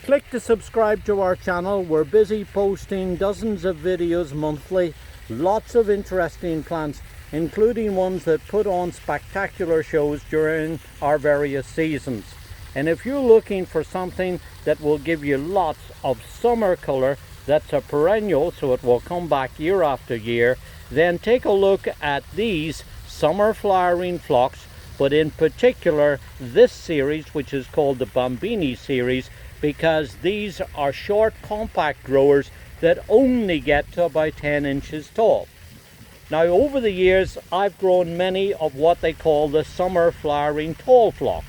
Click to subscribe to our channel. We're busy posting dozens of videos monthly, lots of interesting plants, including ones that put on spectacular shows during our various seasons. And if you're looking for something that will give you lots of summer color, that's a perennial, so it will come back year after year, then take a look at these summer flowering phlox, but in particular this series, which is called the Bambini Series, because these are short, compact growers that only get to about 10 inches tall. Now, over the years, I've grown many of what they call the summer flowering tall phlox.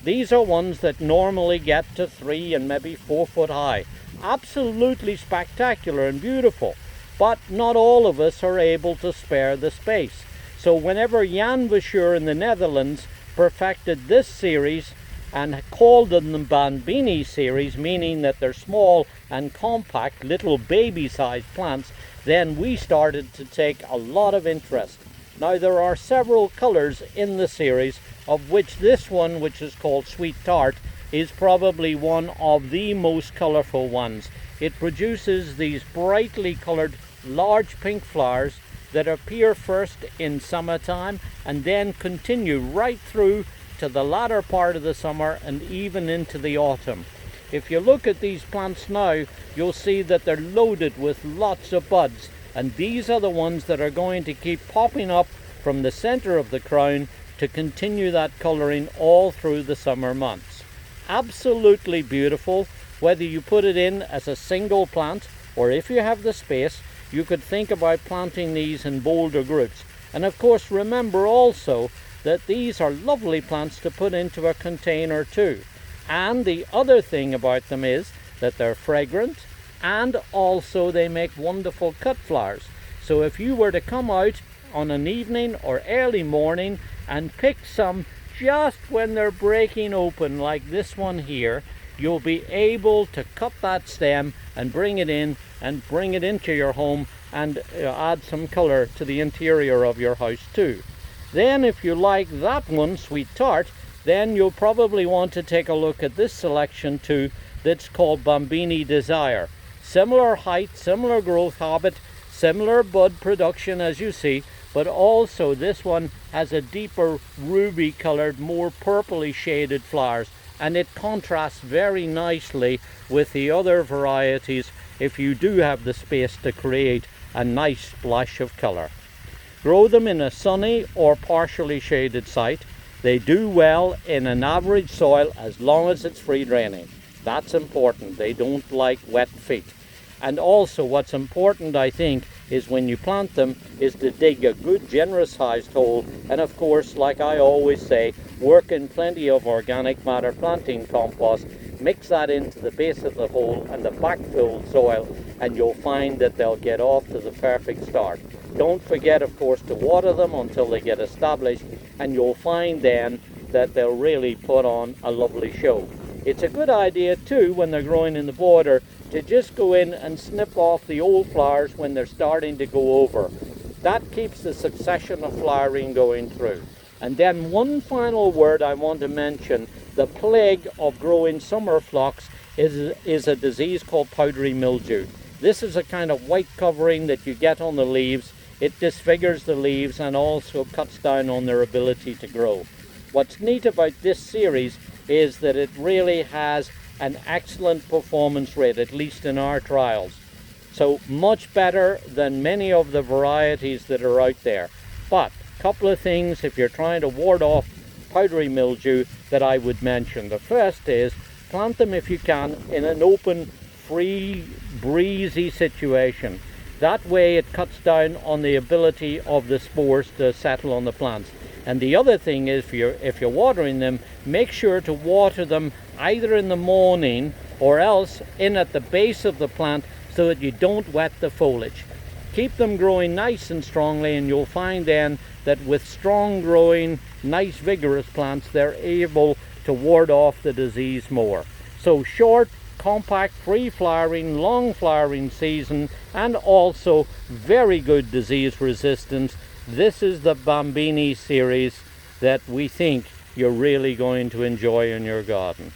These are ones that normally get to 3 and maybe 4 foot high. Absolutely spectacular and beautiful, but not all of us are able to spare the space. So whenever Jan Verschuur in the Netherlands perfected this series and called them the Bambini Series, meaning that they're small and compact, little baby-sized plants, then we started to take a lot of interest. Now, there are several colors in the series, of which this one, which is called Sweet Tart, is probably one of the most colorful ones. It produces these brightly colored large pink flowers that appear first in summertime and then continue right through to the latter part of the summer and even into the autumn. If you look at these plants now, you'll see that they're loaded with lots of buds, and these are the ones that are going to keep popping up from the center of the crown to continue that coloring all through the summer months. Absolutely beautiful. Whether you put it in as a single plant, or if you have the space, you could think about planting these in bolder groups. And of course, remember also that these are lovely plants to put into a container too. And the other thing about them is that they're fragrant, and also they make wonderful cut flowers. So if you were to come out on an evening or early morning and pick some just when they're breaking open, like this one here, you'll be able to cut that stem and bring it in and bring it into your home and add some color to the interior of your house too. Then if you like that one, Sweet Tart, then you'll probably want to take a look at this selection too, that's called Bambini Desire. Similar height, similar growth habit, similar bud production as you see, but also this one has a deeper ruby colored, more purpley shaded flowers, and it contrasts very nicely with the other varieties if you do have the space to create a nice splash of color. Grow them in a sunny or partially shaded site. They do well in an average soil as long as it's free draining. That's important. They don't like wet feet. And also what's important, I think, is when you plant them is to dig a good generous sized hole, and of course, like I always say, work in plenty of organic matter planting compost, mix that into the base of the hole and the backfilled soil, and you'll find that they'll get off to the perfect start. Don't forget, of course, to water them until they get established, and you'll find then that they'll really put on a lovely show. It's a good idea too, when they're growing in the border, to just go in and snip off the old flowers when they're starting to go over. That keeps the succession of flowering going through. And then one final word I want to mention. The plague of growing summer phlox is a disease called powdery mildew. This is a kind of white covering that you get on the leaves. It disfigures the leaves and also cuts down on their ability to grow. What's neat about this series is that it really has an excellent performance rate, at least in our trials. So much better than many of the varieties that are out there. But a couple of things if you're trying to ward off powdery mildew that I would mention. The first is plant them if you can in an open, free, breezy situation. That way it cuts down on the ability of the spores to settle on the plants. And the other thing is, if you're watering them, make sure to water them either in the morning or else in at the base of the plant so that you don't wet the foliage. Keep them growing nice and strongly, and you'll find then that with strong growing, nice vigorous plants, they're able to ward off the disease more. So short, compact, free flowering, long flowering season, and also very good disease resistance. This is the Bambini series that we think you're really going to enjoy in your garden.